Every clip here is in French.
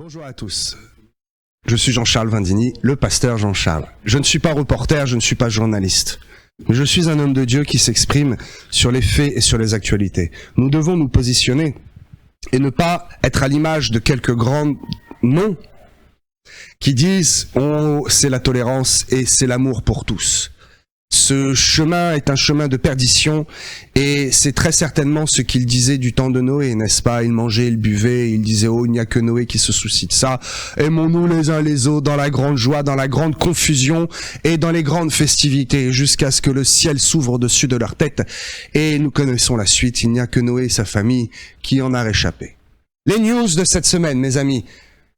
Bonjour à tous, je suis Jean-Charles Vindini, le pasteur Jean-Charles. Je ne suis pas reporter, je ne suis pas journaliste. Mais je suis un homme de Dieu qui s'exprime sur les faits et sur les actualités. Nous devons nous positionner et ne pas être à l'image de quelques grands noms qui disent « Oh, c'est la tolérance et c'est l'amour pour tous ». Ce chemin est un chemin de perdition et c'est très certainement ce qu'il disait du temps de Noé, n'est-ce pas? Il mangeait, il buvait, il disait « Oh, il n'y a que Noé qui se soucie de ça. Aimons-nous les uns les autres dans la grande joie, dans la grande confusion et dans les grandes festivités jusqu'à ce que le ciel s'ouvre au-dessus de leur tête. » Et nous connaissons la suite, il n'y a que Noé et sa famille qui en a réchappé. Les news de cette semaine, mes amis.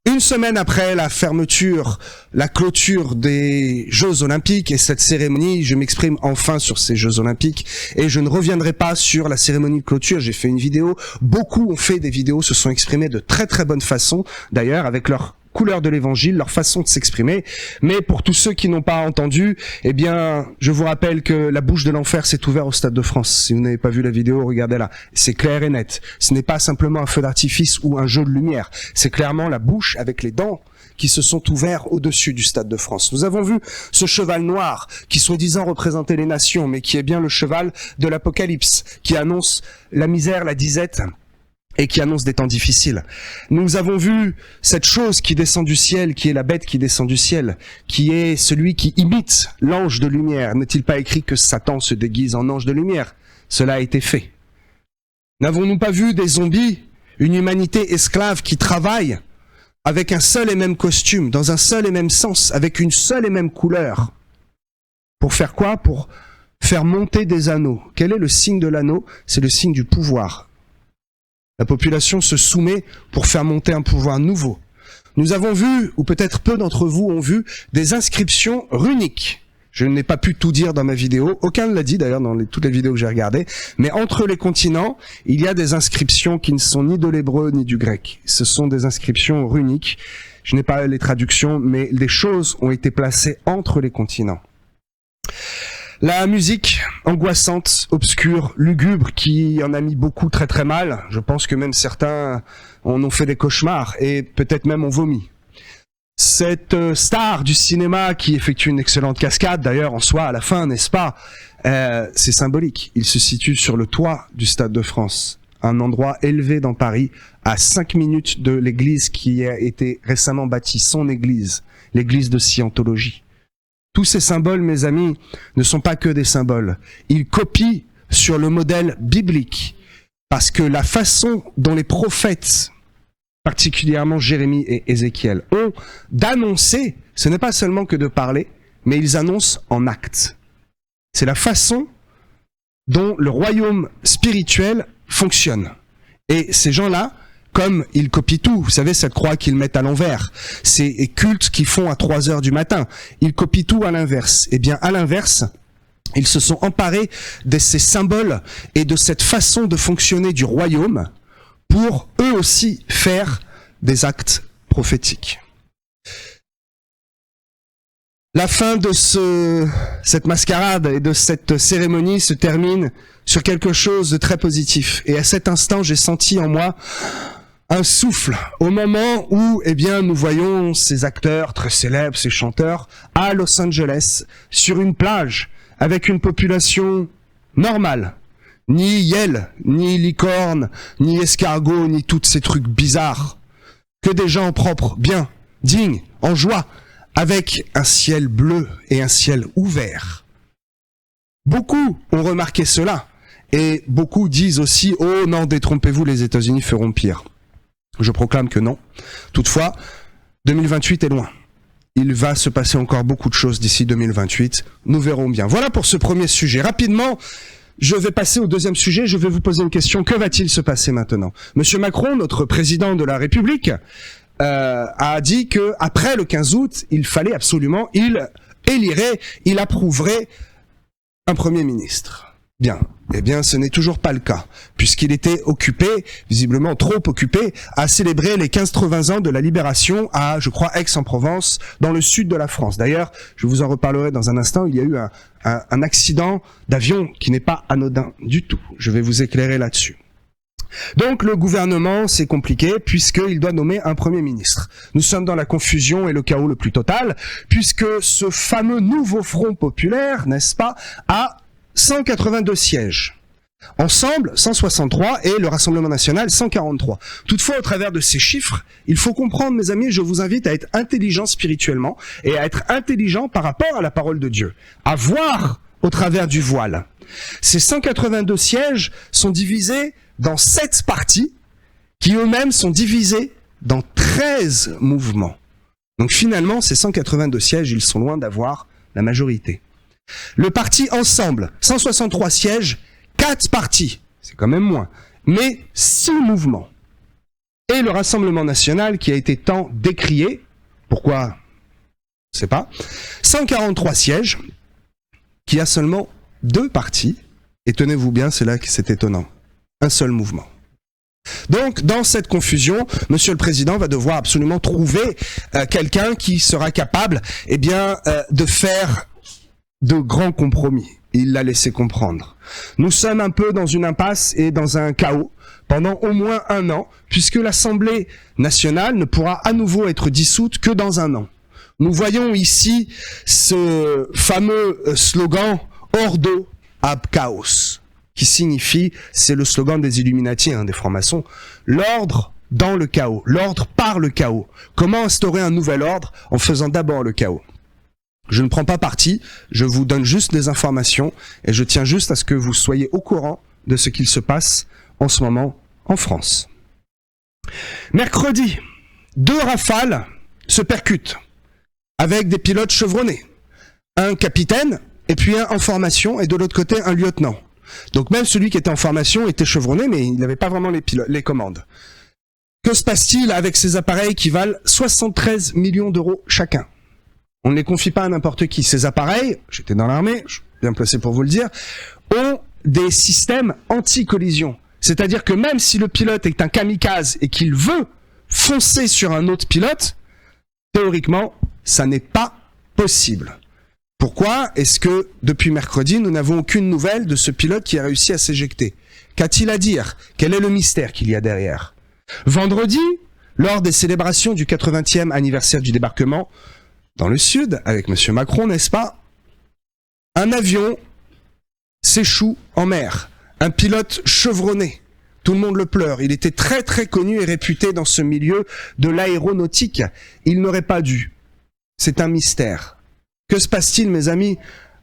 Une semaine après la fermeture, la clôture des Jeux Olympiques et cette cérémonie, je m'exprime enfin sur ces Jeux Olympiques et je ne reviendrai pas sur la cérémonie de clôture. J'ai fait une vidéo, beaucoup ont fait des vidéos, se sont exprimés de très très bonne façon, d'ailleurs avec leur couleur de l'évangile, leur façon de s'exprimer. Mais pour tous ceux qui n'ont pas entendu, eh bien, je vous rappelle que la bouche de l'enfer s'est ouverte au Stade de France. Si vous n'avez pas vu la vidéo, regardez-la. C'est clair et net. Ce n'est pas simplement un feu d'artifice ou un jeu de lumière. C'est clairement la bouche avec les dents qui se sont ouverts au-dessus du Stade de France. Nous avons vu ce cheval noir qui soi-disant représentait les nations, mais qui est bien le cheval de l'Apocalypse, qui annonce la misère, la disette, et qui annonce des temps difficiles. Nous avons vu cette chose qui descend du ciel, qui est la bête qui descend du ciel, qui est celui qui imite l'ange de lumière. N'est-il pas écrit que Satan se déguise en ange de lumière? Cela a été fait. N'avons-nous pas vu des zombies, une humanité esclave qui travaille avec un seul et même costume, dans un seul et même sens, avec une seule et même couleur? Pour faire quoi? Pour faire monter des anneaux. Quel est le signe de l'anneau? C'est le signe du pouvoir. La population se soumet pour faire monter un pouvoir nouveau. Nous avons vu, ou peut-être peu d'entre vous ont vu, des inscriptions runiques. Je n'ai pas pu tout dire dans ma vidéo, aucun ne l'a dit d'ailleurs dans toutes les vidéos que j'ai regardées, mais entre les continents, il y a des inscriptions qui ne sont ni de l'hébreu ni du grec. Ce sont des inscriptions runiques. Je n'ai pas les traductions, mais des choses ont été placées entre les continents. La musique angoissante, obscure, lugubre, qui en a mis beaucoup très très mal. Je pense que même certains en ont fait des cauchemars et peut-être même ont vomi. Cette star du cinéma qui effectue une excellente cascade, d'ailleurs en soi à la fin, n'est-ce pas? C'est symbolique. Il se situe sur le toit du Stade de France, un endroit élevé dans Paris, à 5 minutes de l'église qui a été récemment bâtie, son église, l'église de Scientologie. Tous ces symboles, mes amis, ne sont pas que des symboles. Ils copient sur le modèle biblique. Parce que la façon dont les prophètes, particulièrement Jérémie et Ézéchiel, ont d'annoncer, ce n'est pas seulement que de parler, mais ils annoncent en actes. C'est la façon dont le royaume spirituel fonctionne. Et ces gens-là, comme ils copient tout, vous savez, cette croix qu'ils mettent à l'envers, ces cultes qu'ils font à 3 heures du matin, ils copient tout à l'inverse. Eh bien, à l'inverse, ils se sont emparés de ces symboles et de cette façon de fonctionner du royaume pour eux aussi faire des actes prophétiques. La fin de cette mascarade et de cette cérémonie se termine sur quelque chose de très positif. Et à cet instant, j'ai senti en moi un souffle au moment où, eh bien, nous voyons ces acteurs très célèbres, ces chanteurs, à Los Angeles, sur une plage, avec une population normale. Ni hyène, ni licorne, ni escargot, ni tous ces trucs bizarres. Que des gens propres, bien, dignes, en joie, avec un ciel bleu et un ciel ouvert. Beaucoup ont remarqué cela, et beaucoup disent aussi « Oh non, détrompez-vous, les États-Unis feront pire ». Je proclame que non. Toutefois, 2028 est loin. Il va se passer encore beaucoup de choses d'ici 2028. Nous verrons bien. Voilà pour ce premier sujet. Rapidement, je vais passer au deuxième sujet. Je vais vous poser une question. Que va-t-il se passer maintenant? Monsieur Macron, notre président de la République, a dit que après le 15 août, il fallait absolument, il élirait, il approuverait un Premier ministre. Bien. Eh bien, ce n'est toujours pas le cas, puisqu'il était occupé, visiblement trop occupé, à célébrer les 15-80 ans de la libération à, je crois, Aix-en-Provence, dans le sud de la France. D'ailleurs, je vous en reparlerai dans un instant, il y a eu un accident d'avion qui n'est pas anodin du tout. Je vais vous éclairer là-dessus. Donc le gouvernement, c'est compliqué puisqu'il doit nommer un Premier ministre. Nous sommes dans la confusion et le chaos le plus total, puisque ce fameux nouveau Front populaire, n'est-ce pas, a 182 sièges. Ensemble, 163 et le Rassemblement national, 143. Toutefois, au travers de ces chiffres, il faut comprendre, mes amis, je vous invite à être intelligent spirituellement et à être intelligent par rapport à la parole de Dieu, à voir au travers du voile. Ces 182 sièges sont divisés dans 7 partis qui eux-mêmes sont divisés dans 13 mouvements. Donc finalement, ces 182 sièges, ils sont loin d'avoir la majorité. Le parti Ensemble, 163 sièges, 4 partis, c'est quand même moins, mais 6 mouvements. Et le Rassemblement national qui a été tant décrié, pourquoi? Je ne sais pas. 143 sièges, qui a seulement 2 partis, et tenez-vous bien, c'est là que c'est étonnant. Un seul mouvement. Donc, dans cette confusion, Monsieur le Président va devoir absolument trouver quelqu'un qui sera capable, de faire de grands compromis. Il l'a laissé comprendre. Nous sommes un peu dans une impasse et dans un chaos pendant au moins 1 an, puisque l'Assemblée nationale ne pourra à nouveau être dissoute que dans 1 an. Nous voyons ici ce fameux slogan « Ordo ab chaos », qui signifie, c'est le slogan des Illuminati, des francs-maçons, l'ordre dans le chaos, l'ordre par le chaos. Comment instaurer un nouvel ordre en faisant d'abord le chaos? Je ne prends pas parti, je vous donne juste des informations et je tiens juste à ce que vous soyez au courant de ce qu'il se passe en ce moment en France. Mercredi, 2 rafales se percutent avec des pilotes chevronnés. Un capitaine et puis un en formation et de l'autre côté un lieutenant. Donc même celui qui était en formation était chevronné mais il n'avait pas vraiment les commandes. Que se passe-t-il avec ces appareils qui valent 73 millions d'euros chacun? On ne les confie pas à n'importe qui. Ces appareils, j'étais dans l'armée, je suis bien placé pour vous le dire, ont des systèmes anti-collision. C'est-à-dire que même si le pilote est un kamikaze et qu'il veut foncer sur un autre pilote, théoriquement, ça n'est pas possible. Pourquoi est-ce que, depuis mercredi, nous n'avons aucune nouvelle de ce pilote qui a réussi à s'éjecter? Qu'a-t-il à dire? Quel est le mystère qu'il y a derrière? Vendredi, lors des célébrations du 80e anniversaire du débarquement, dans le sud, avec M. Macron, n'est-ce pas? Un avion s'échoue en mer. Un pilote chevronné. Tout le monde le pleure. Il était très très connu et réputé dans ce milieu de l'aéronautique. Il n'aurait pas dû. C'est un mystère. Que se passe-t-il, mes amis?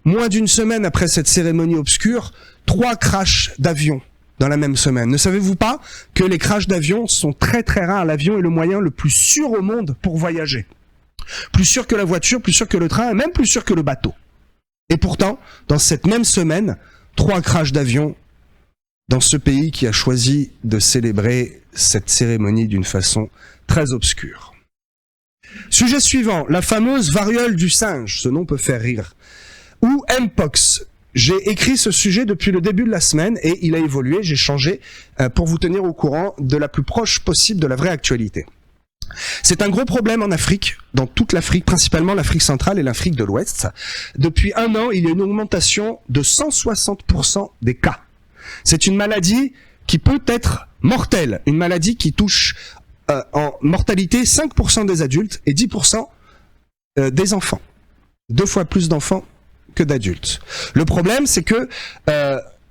Moins d'1 semaine après cette cérémonie obscure, 3 crashs d'avions dans la même semaine. Ne savez-vous pas que les crashs d'avions sont très très rares? L'avion est le moyen le plus sûr au monde pour voyager. Plus sûr que la voiture, plus sûr que le train, et même plus sûr que le bateau. Et pourtant, dans cette même semaine, 3 crashs d'avion dans ce pays qui a choisi de célébrer cette cérémonie d'une façon très obscure. Sujet suivant, la fameuse variole du singe, ce nom peut faire rire, ou Mpox. J'ai écrit ce sujet depuis le début de la semaine et il a évolué, j'ai changé pour vous tenir au courant de la plus proche possible de la vraie actualité. C'est un gros problème en Afrique, dans toute l'Afrique, principalement l'Afrique centrale et l'Afrique de l'Ouest. Depuis 1 an, il y a une augmentation de 160% des cas. C'est une maladie qui peut être mortelle, une maladie qui touche en mortalité 5% des adultes et 10% des enfants. 2 fois plus d'enfants que d'adultes. Le problème, c'est que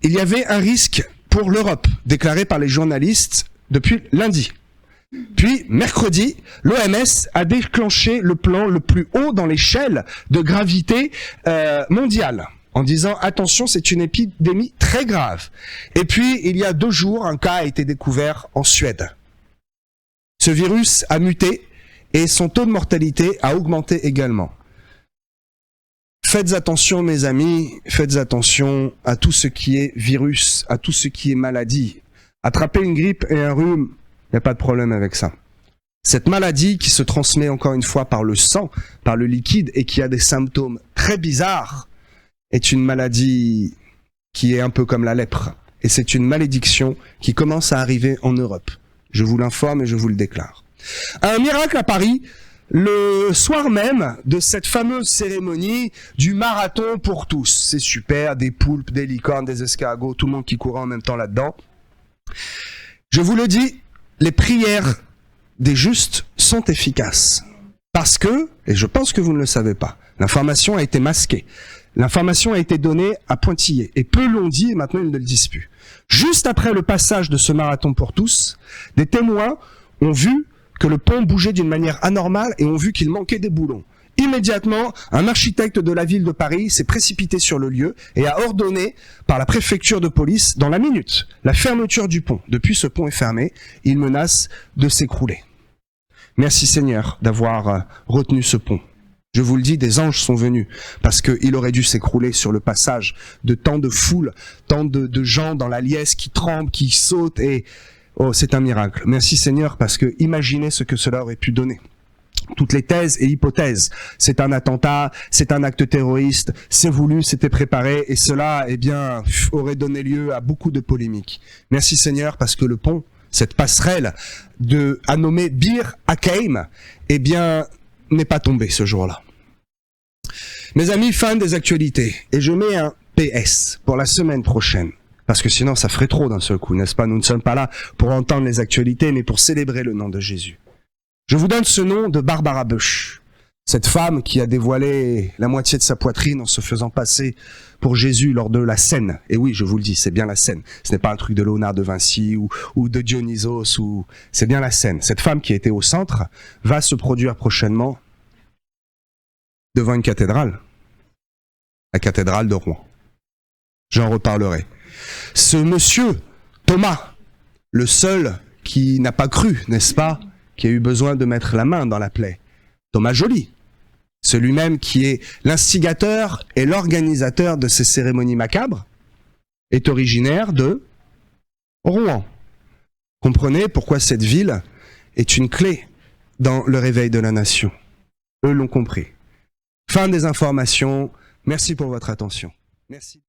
il y avait un risque pour l'Europe, déclaré par les journalistes depuis lundi. Puis, mercredi, l'OMS a déclenché le plan le plus haut dans l'échelle de gravité mondiale, en disant « Attention, c'est une épidémie très grave ». Et puis, il y a 2 jours, un cas a été découvert en Suède. Ce virus a muté et son taux de mortalité a augmenté également. Faites attention, mes amis, faites attention à tout ce qui est virus, à tout ce qui est maladie. Attraper une grippe et un rhume, il n'y a pas de problème avec ça. Cette maladie qui se transmet encore une fois par le sang, par le liquide et qui a des symptômes très bizarres, est une maladie qui est un peu comme la lèpre. Et c'est une malédiction qui commence à arriver en Europe. Je vous l'informe et je vous le déclare. Un miracle à Paris, le soir même de cette fameuse cérémonie du marathon pour tous. C'est super, des poulpes, des licornes, des escargots, tout le monde qui courait en même temps là-dedans. Je vous le dis, les prières des justes sont efficaces. Parce que, et je pense que vous ne le savez pas, l'information a été masquée. L'information a été donnée à Pointillé. Et peu l'ont dit et maintenant ils ne le disent plus. Juste après le passage de ce marathon pour tous, des témoins ont vu que le pont bougeait d'une manière anormale et ont vu qu'il manquait des boulons. Immédiatement, un architecte de la ville de Paris s'est précipité sur le lieu et a ordonné par la préfecture de police, dans la minute, la fermeture du pont. Depuis, ce pont est fermé. Il menace de s'écrouler. Merci Seigneur d'avoir retenu ce pont. Je vous le dis, des anges sont venus parce qu'il aurait dû s'écrouler sur le passage de tant de foules, tant de gens dans la liesse qui tremblent, qui sautent et oh, c'est un miracle. Merci Seigneur parce que imaginez ce que cela aurait pu donner. Toutes les thèses et hypothèses. C'est un attentat, c'est un acte terroriste, c'est voulu, c'était préparé et cela, eh bien, aurait donné lieu à beaucoup de polémiques. Merci Seigneur parce que le pont, cette passerelle à nommer Bir Hakeim, eh bien, n'est pas tombé ce jour-là. Mes amis, fin des actualités. Et je mets un PS pour la semaine prochaine. Parce que sinon, ça ferait trop d'un seul coup, n'est-ce pas? Nous ne sommes pas là pour entendre les actualités, mais pour célébrer le nom de Jésus. Je vous donne ce nom de Barbara Bush. Cette femme qui a dévoilé la moitié de sa poitrine en se faisant passer pour Jésus lors de la scène. Et oui, je vous le dis, c'est bien la scène. Ce n'est pas un truc de Léonard de Vinci ou de Dionysos, c'est bien la scène. Cette femme qui était au centre va se produire prochainement devant une cathédrale. La cathédrale de Rouen. J'en reparlerai. Ce monsieur, Thomas, le seul qui n'a pas cru, n'est-ce pas, qui a eu besoin de mettre la main dans la plaie. Thomas Joly, celui-même qui est l'instigateur et l'organisateur de ces cérémonies macabres, est originaire de Rouen. Comprenez pourquoi cette ville est une clé dans le réveil de la nation. Eux l'ont compris. Fin des informations. Merci pour votre attention. Merci.